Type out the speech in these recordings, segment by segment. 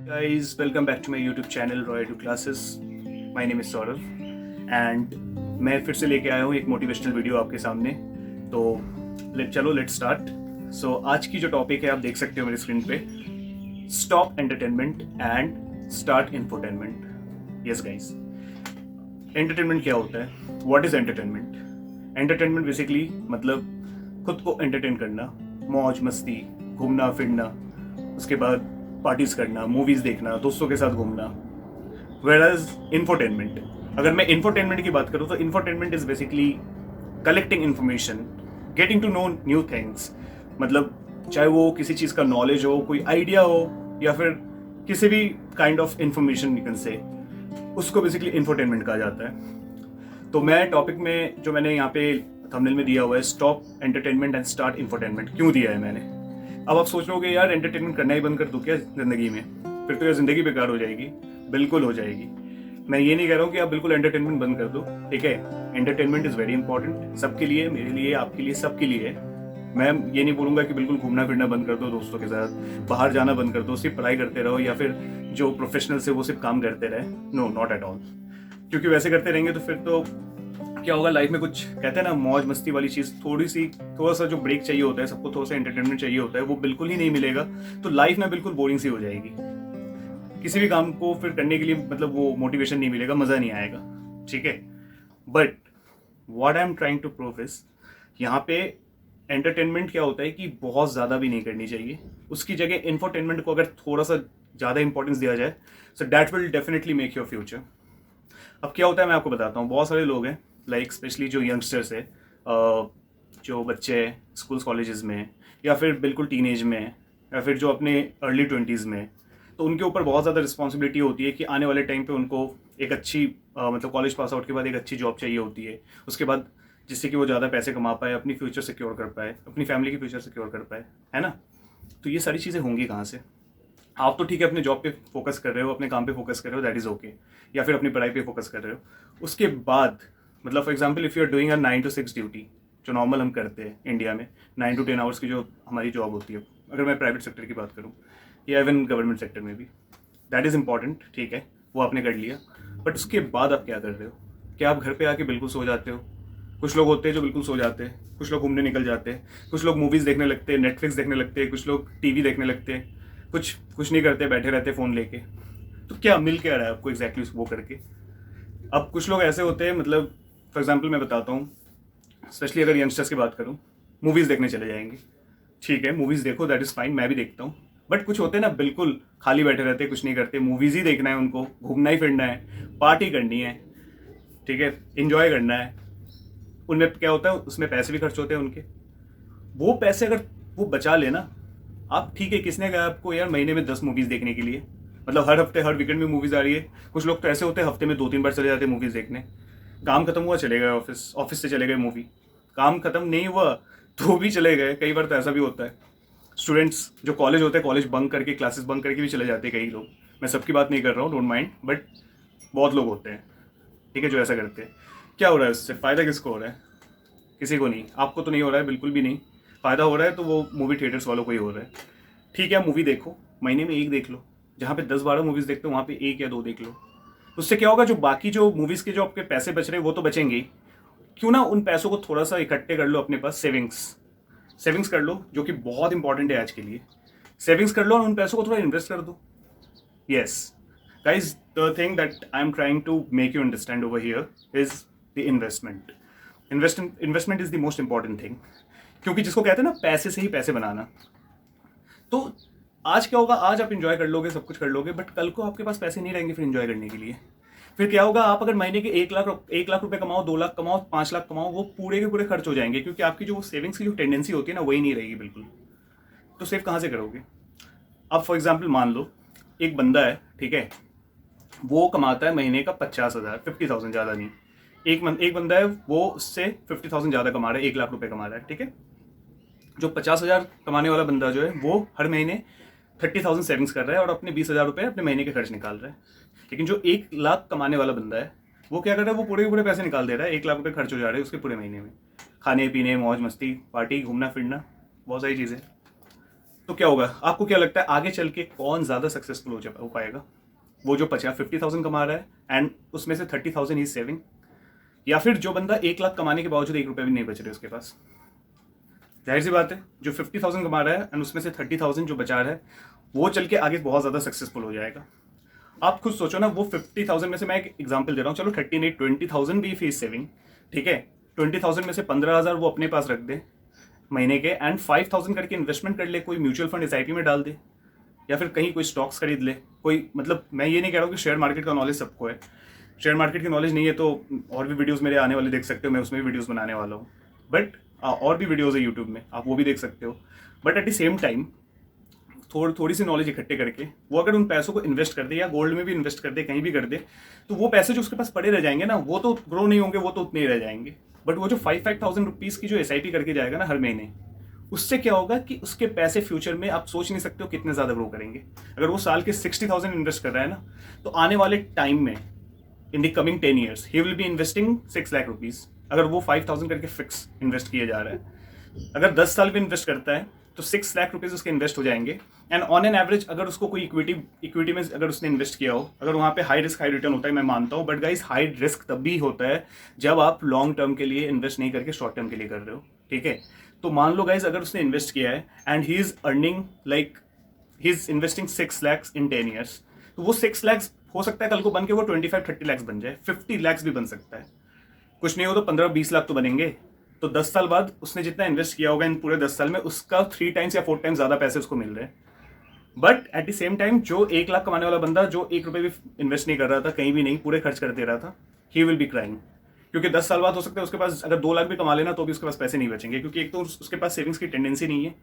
Guys, welcome back to my YouTube channel Roy Edu Classes. My name is Saurav and मैं फिर से लेके आया हूँ एक मोटिवेशनल वीडियो आपके सामने। तो लेट्स स्टार्ट। सो आज की जो टॉपिक है आप देख सकते हो मेरी स्क्रीन पे, stop entertainment and start infotainment. Yes guys, entertainment क्या होता है? What is entertainment? Entertainment basically मतलब खुद को एंटरटेन करना, मौज मस्ती, घूमना फिरना, उसके बाद पार्टीज करना, मूवीज देखना, दोस्तों के साथ घूमना। वेयरएज इंफोटेनमेंट, अगर मैं इंफोटेनमेंट की बात करूं तो infotainment is basically collecting information, getting to know new things. मतलब चाहे वो किसी चीज का नॉलेज हो, कोई आइडिया हो, या फिर किसी भी काइंड ऑफ इंफॉर्मेशन निकल से, उसको बेसिकली इंफोटेनमेंट कहा जाता है। तो मैं टॉपिक में जो मैंने यहाँ पे थंबनेल में दिया हुआ है, stop entertainment and start infotainment, क्यों दिया है मैंने? अब आप सोच रहे यार एंटरटेनमेंट करना ही बंद कर दूं क्या जिंदगी में? फिर तो यार जिंदगी बेकार हो जाएगी। बिल्कुल हो जाएगी। मैं ये नहीं कह रहा हूँ कि आप बिल्कुल एंटरटेनमेंट बंद कर दो, ठीक है? एंटरटेनमेंट इज वेरी इंपॉर्टेंट, सबके लिए, मेरे लिए, आपके लिए, सबके लिए। मैं ये नहीं बोलूंगा कि बिल्कुल घूमना फिरना बंद कर दो, दोस्तों के साथ बाहर जाना बंद कर दो, सिर्फ पढ़ाई करते रहो, या फिर जो प्रोफेशनल्स है वो सिर्फ काम करते रहे। No, not at all. क्योंकि वैसे करते रहेंगे तो फिर तो क्या होगा लाइफ में, कुछ कहते हैं ना मौज मस्ती वाली चीज, थोड़ा सा जो ब्रेक चाहिए होता है, सबको थोड़ा सा एंटरटेनमेंट चाहिए होता है, वो बिल्कुल ही नहीं मिलेगा। तो लाइफ में बिल्कुल बोरिंग सी हो जाएगी। किसी भी काम को फिर करने के लिए मतलब वो मोटिवेशन नहीं मिलेगा, मजा नहीं आएगा, ठीक है? But what I am trying to prove is, यहाँ पे एंटरटेनमेंट क्या होता है कि बहुत ज्यादा भी नहीं करनी चाहिए। उसकी जगह इंफोटेनमेंट को अगर थोड़ा सा ज्यादा इंपॉर्टेंस दिया जाए, so that will definitely make your future. अब क्या होता है मैं आपको बताता हूँ। बहुत सारे लोग हैं, लाइक स्पेशली जो यंगस्टर्स है, जो बच्चे स्कूल्स कॉलेजेस में, या फिर बिल्कुल टीनेज में, या फिर जो अपने अर्ली 20s में, तो उनके ऊपर बहुत ज़्यादा रिस्पॉन्सिबिलिटी होती है कि आने वाले टाइम पे उनको एक अच्छी मतलब कॉलेज पास आउट के बाद एक अच्छी जॉब चाहिए होती है, उसके बाद जिससे कि वो ज़्यादा पैसे कमा पाए, अपनी फ्यूचर सिक्योर कर पाए, अपनी फैमिली की फ्यूचर सिक्योर कर पाए, है ना? तो ये सारी चीज़ें होंगी कहाँ से? आप तो ठीक है अपने जॉब पे फोकस कर रहे हो, अपने काम पे फोकस कर रहे हो, दैट इज़ ओके, या फिर अपनी पढ़ाई पे फोकस कर रहे हो। उसके बाद मतलब for example if you are doing a 9 to 6 duty, जो नॉर्मल हम करते हैं इंडिया में, 9 to 10 आवर्स की जो हमारी जॉब होती है, अगर मैं प्राइवेट सेक्टर की बात करूँ या इवन गवर्नमेंट सेक्टर में भी, दैट इज़ इंपॉर्टेंट, ठीक है, वो आपने कर लिया। बट उसके बाद आप क्या कर रहे हो? क्या आप घर पे आके बिल्कुल सो जाते हो? कुछ लोग होते हैं जो बिल्कुल सो जाते हैं, कुछ लोग घूमने निकल जाते हैं, कुछ लोग मूवीज़ देखने लगते हैं, नेटफ्लिक्स देखने लगते हैं, कुछ लोग टीवी देखने लगते हैं, कुछ नहीं करते, बैठे रहते फ़ोन लेके। तो क्या मिल क्या रहा है आपको एग्जैक्टली वो करके? अब कुछ लोग ऐसे होते हैं, मतलब फॉर एग्जांपल मैं बताता हूँ, स्पेशली अगर यंगस्टर्स की बात करूँ, मूवीज़ देखने चले जाएंगे, ठीक है, मूवीज़ देखो, दैट इज़ फाइन, मैं भी देखता हूँ। बट कुछ होते हैं ना बिल्कुल खाली बैठे रहते हैं, कुछ नहीं करते, मूवीज़ ही देखना है उनको, घूमना ही फिरना है, पार्टी करनी है, ठीक है, इंजॉय करना है। उनमें क्या होता है, उसमें पैसे भी खर्च होते हैं उनके। वो पैसे अगर वो बचा लेना, आप ठीक है, किसने कहा आपको यार महीने में 10 मूवीज़ देखने के लिए? मतलब हर हफ्ते हर वीकेंड में मूवीज़ आ रही है। कुछ लोग तो ऐसे होते हैं हफ्ते में 2-3 बार चले जाते हैं मूवीज़ देखने। काम खत्म हुआ चले गए ऑफिस, ऑफिस से चले गए मूवी, काम खत्म नहीं हुआ तो भी चले गए। कई बार तो ऐसा भी होता है, स्टूडेंट्स जो कॉलेज होते हैं, कॉलेज बंक करके, क्लासेस बंक करके भी चले जाते हैं कई लोग। मैं सबकी बात नहीं कर रहा हूँ, डोंट माइंड, बट बहुत लोग होते हैं, ठीक है, जो ऐसा करते हैं। क्या हो रहा है उससे? फ़ायदा किसको हो रहा है? किसी को नहीं। आपको तो नहीं हो रहा है, बिल्कुल भी नहीं। फ़ायदा हो रहा है तो वो मूवी थिएटर्स वालों को ही हो रहा है। ठीक है, मूवी देखो, महीने में एक देख लो। जहाँ पे 10-12 मूवीज़ देखते हो वहाँ पे 1 या 2 देख लो। उससे क्या होगा, जो बाकी जो मूवीज़ के जो आपके पैसे बच रहे हैं वो तो बचेंगे ही। क्यों ना उन पैसों को थोड़ा सा इकट्ठे कर लो अपने पास, सेविंग्स कर लो, जो कि बहुत इंपॉर्टेंट है आज के लिए। सेविंग्स कर लो और उन पैसों को थोड़ा इन्वेस्ट कर दो। Yes guys, the thing that I am trying to make you understand over here is the investment. Investment is the most important thing, क्योंकि जिसको कहते हैं ना पैसे से ही पैसे बनाना। तो आज क्या होगा, आज आप इंजॉय कर लोगे, सब कुछ कर लोगे, बट कल को आपके पास पैसे नहीं रहेंगे फिर इंजॉय करने के लिए। फिर क्या होगा, आप अगर महीने के 1 लाख रुपए कमाओ, 2 लाख कमाओ, 5 लाख कमाओ, वो पूरे के पूरे खर्च हो जाएंगे, क्योंकि आपकी जो सेविंग्स की जो टेंडेंसी होती है ना, वही नहीं रहेगी बिल्कुल। तो सेव कहाँ से करोगे? अब फॉर एग्जाम्पल मान लो एक बंदा है, ठीक है, वो कमाता है महीने का 50,000, 50,000, ज़्यादा नहीं। एक बंदा है वो उससे 50,000 ज़्यादा कमा रहा है, 1 लाख रुपए कमा रहा है, ठीक है। जो 50,000 कमाने वाला बंदा जो है वो हर महीने 30,000 सेविंग्स कर रहा है और अपने 20,000 रुपये अपने महीने के खर्च निकाल रहा है। लेकिन जो 1 लाख कमाने वाला बंदा है वो क्या कर रहा है, वो पूरे के पूरे पैसे निकाल दे रहा है, 1 लाख रुपये खर्च हो जा रहे हैं उसके पूरे महीने में, खाने पीने, मौज मस्ती, पार्टी, घूमना फिरना, बहुत सारी चीज़ें। तो क्या होगा, आपको क्या लगता है आगे चल के कौन ज़्यादा सक्सेसफुल हो पाएगा? वो जो 50,000 कमा रहा है एंड उसमें से 30,000 ही सेविंग, या फिर जो बंदा 1 लाख कमाने के बावजूद 1 रुपये भी नहीं बच रहे उसके पास? जाहिर सी बात है, जो 50,000 कमा रहा है एंड उसमें से 30,000 जो बचा रहा है, वो चल के आगे बहुत ज़्यादा सक्सेसफुल हो जाएगा। आप खुद सोचो ना, वो 50,000 में से, मैं एक एग्जांपल दे रहा हूँ, चलो 30 नहीं 20,000 भी फीस सेविंग, ठीक है, 20,000 में से 15,000 वो अपने पास रख दे महीने के, एंड 5,000 करके इन्वेस्टमेंट कर ले, कोई म्यूचुअल फंड SIP में डाल दे, या फिर कहीं कोई स्टॉक्स खरीद ले। कोई, मतलब मैं ये नहीं कह रहा हूँ कि शेयर मार्केट का नॉलेज सबको है, शेयर मार्केट की नॉलेज नहीं है तो और भी वीडियोस मेरे आने वाले देख सकते हो, मैं उसमें भी वीडियोस बनाने वाला हूँ, बट और भी वीडियोस है यूट्यूब में, आप वो भी देख सकते हो। But at the same time थोड़ी सी नॉलेज इकट्ठे करके वो अगर उन पैसों को इन्वेस्ट कर दे, या गोल्ड में भी इन्वेस्ट कर दे, कहीं भी कर दे, तो वो पैसे जो उसके पास पड़े रह जाएंगे ना, वो तो ग्रो नहीं होंगे, वो तो उतने ही रह जाएंगे। बट वो जो 5,000 रुपीज़ की जो SIP करके जाएगा ना हर महीने, उससे क्या होगा कि उसके पैसे फ्यूचर में आप सोच नहीं सकते हो कितने ज़्यादा ग्रो करेंगे। अगर वो साल के 60,000 इन्वेस्ट कर रहा है ना, तो आने वाले टाइम में in the coming 10 years he will be investing 6 lakh rupees. अगर वो 5,000 करके फिक्स इन्वेस्ट किया जा रहा है, अगर 10 साल भी इन्वेस्ट करता है तो 6 लाख रुपीज़ उसके इन्वेस्ट हो जाएंगे। एंड ऑन एन एवरेज अगर उसको कोई इक्विटी में अगर उसने इन्वेस्ट किया हो, अगर वहाँ पे हाई रिस्क हाई रिटर्न होता है, मैं मानता हूँ, बट गाइस हाई रिस्क तब भी होता है जब आप लॉन्ग टर्म के लिए इन्वेस्ट नहीं करके शॉर्ट टर्म के लिए कर रहे हो, ठीक है। तो मान लो गाइस अगर उसने इन्वेस्ट किया है and he is earning like he is investing 6 lakhs in 10 years, तो वो 6 lakhs हो सकता है कल को बन के वो 25-30 lakhs बन जाए, 50 lakhs भी बन सकता है, कुछ नहीं हो तो 15-20 लाख तो बनेंगे। तो 10 साल बाद उसने जितना इन्वेस्ट किया होगा इन पूरे 10 साल में, उसका 3 टाइम्स या 4 टाइम्स ज़्यादा पैसे उसको मिल रहे हैं। But at the same time जो 1 लाख कमाने वाला बंदा जो 1 रुपये भी इन्वेस्ट नहीं कर रहा था, कहीं भी नहीं, पूरे खर्च कर दे रहा था, ही विल बी क्राइंग। क्योंकि 10 साल बाद हो सकता है उसके पास अगर 2 लाख भी कमा लेना तो भी उसके पास पैसे नहीं बचेंगे, क्योंकि एक तो उसके पास सेविंग्स की टेंडेंसी नहीं है,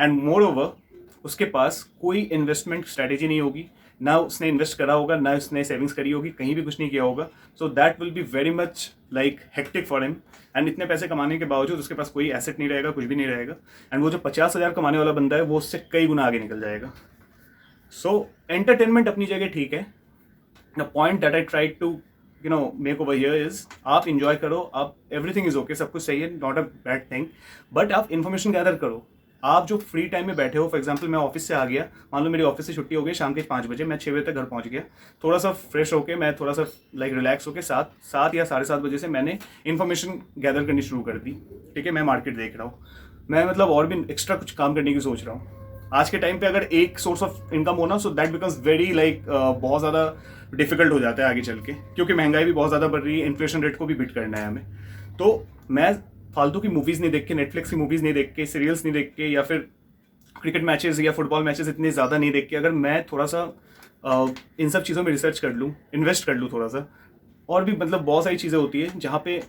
एंड मोर ओवर उसके पास कोई इन्वेस्टमेंट स्ट्रैटेजी नहीं होगी, ना उसने इन्वेस्ट करा होगा, ना उसने सेविंग्स करी होगी, कहीं भी कुछ नहीं किया होगा। So that will be very much like hectic for him. And इतने पैसे कमाने के बावजूद उसके पास कोई एसेट नहीं रहेगा, कुछ भी नहीं रहेगा, एंड वो जो 50,000 कमाने वाला बंदा है वो उससे कई गुना आगे निकल जाएगा। सो एंटरटेनमेंट अपनी जगह ठीक है, the point that I try to make over here is, आप इंजॉय करो, आप एवरीथिंग इज ओके, सब कुछ सही है, not a bad thing, but आप इन्फॉर्मेशन गैदर करो। आप जो फ्री टाइम में बैठे हो, फॉर एग्जांपल मैं ऑफिस से आ गया, मान लो मेरी ऑफिस से छुट्टी हो गई शाम के 5 बजे, मैं 6 बजे तक घर पहुंच गया, थोड़ा सा फ्रेश होके मैं थोड़ा सा लाइक रिलैक्स होके 7 या 7:30 बजे से मैंने इन्फॉर्मेशन गैदर करनी शुरू कर दी, ठीक है। मैं मार्केट देख रहा हूँ, मैं मतलब और भी एक्स्ट्रा कुछ काम करने की सोच रहा हूँ। आज के टाइम पे अगर एक सोर्स ऑफ इनकम होना, so that becomes very like बहुत ज़्यादा डिफिकल्ट हो जाता है आगे चल के, क्योंकि महंगाई भी बहुत ज़्यादा बढ़ रही है, इन्फ्लेशन रेट को भी बीट करना है हमें। तो मैं फालतू की मूवीज़ नहीं देख के, नेटफ्लिक्स की मूवीज़ नहीं देख के, सीरियल्स नहीं देख के, या फिर क्रिकेट मैचेस या फुटबॉल मैचेस इतने ज़्यादा नहीं देख के, अगर मैं थोड़ा सा इन सब चीज़ों में रिसर्च कर लूँ, इन्वेस्ट कर लूँ थोड़ा सा, और भी मतलब बहुत सारी चीज़ें होती है जहाँ पे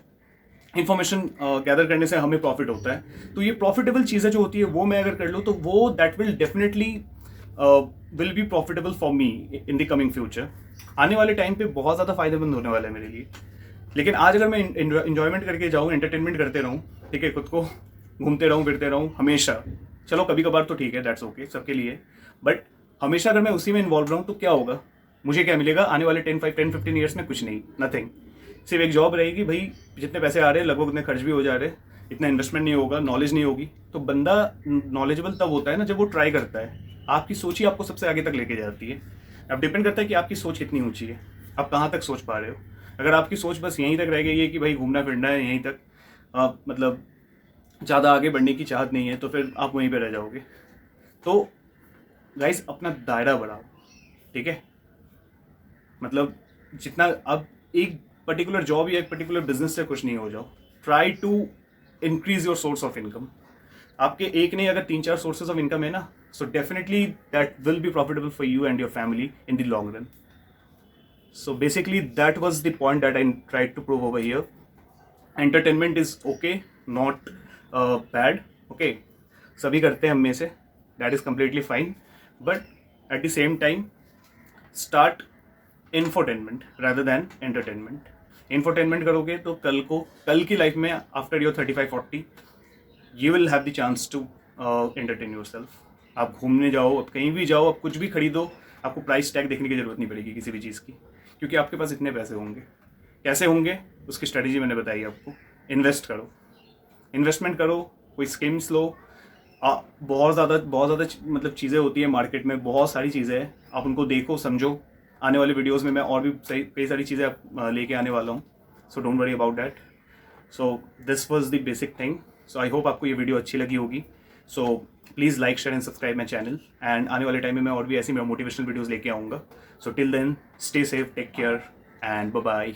इन्फॉर्मेशन गैदर करने से हमें प्रॉफिट होता है, तो ये प्रॉफिटेबल चीज़ें जो होती है वो मैं अगर कर लूँ तो वो that will definitely will be profitable for me in the coming future. आने वाले टाइम पे बहुत ज़्यादा फायदेमंद होने वाला है मेरे लिए। लेकिन आज अगर मैं इंजॉयमेंट करके जाऊँ, एंटरटेनमेंट करते रहूँ, ठीक है, खुद को घूमते रहूँ फिरते रहूँ हमेशा, चलो कभी कभार तो ठीक है, दैट्स ओके सबके लिए, बट हमेशा अगर मैं उसी में इन्वॉल्व रहूँ तो क्या होगा, मुझे क्या मिलेगा आने वाले 10-15 ईयर्स में? कुछ नहीं, नथिंग। सिर्फ एक जॉब रहेगी, भाई जितने पैसे आ रहे हैं लगभग उतने खर्च भी हो जा रहे हैं, इतना इन्वेस्टमेंट नहीं होगा, नॉलेज नहीं होगी। तो बंदा नॉलेजेबल तब होता है ना जब वो ट्राई करता है। आपकी सोच ही आपको सबसे आगे तक लेके जाती है। अब डिपेंड करता है कि आपकी सोच कितनी ऊंची है, आप कहाँ तक सोच पा रहे हो। अगर आपकी सोच बस यहीं तक रह गई है कि भाई घूमना फिरना है यहीं तक, मतलब ज़्यादा आगे बढ़ने की चाहत नहीं है, तो फिर आप वहीं पे रह जाओगे। तो गाइस अपना दायरा बढ़ाओ, ठीक है, मतलब जितना अब एक पर्टिकुलर जॉब या एक पर्टिकुलर बिजनेस से कुछ नहीं हो जाओ, try to increase your source of income. आपके एक नहीं अगर 3-4 सोर्सेज ऑफ इनकम है ना, so definitely that will be profitable for you and your family in the long run. So basically that was the point that I tried to prove over here. Entertainment is okay, not bad, okay, सभी करते हैं हम में से, that is completely fine, but at the same time start infotainment rather than entertainment. Infotainment करोगे तो कल की लाइफ में after your 35-40 you will have the chance to entertain yourself. आप घूमने जाओ, आप कहीं भी जाओ, आप कुछ भी खरीदो, आपको प्राइस टैग देखने की ज़रूरत नहीं पड़ेगी किसी भी चीज़ की, क्योंकि आपके पास इतने पैसे होंगे। कैसे होंगे उसकी स्ट्रेटजी मैंने बताई आपको। इन्वेस्ट करो, इन्वेस्टमेंट करो, कोई स्कीम्स लो, बहुत ज़्यादा मतलब चीज़ें होती है मार्केट में, बहुत सारी चीज़ें हैं, आप उनको देखो समझो। आने वाले वीडियोस में मैं और भी कई सारी चीज़ें लेके आने वाला हूँ, so don't worry about that. So this was the basic thing. So I hope आपको ये वीडियो अच्छी लगी होगी। So please like share and subscribe my channel, and आने वाले टाइम में मैं और भी ऐसी मोटिवेशनल वीडियोज़ लेके आऊँगा। So till then stay safe, take care and bye bye.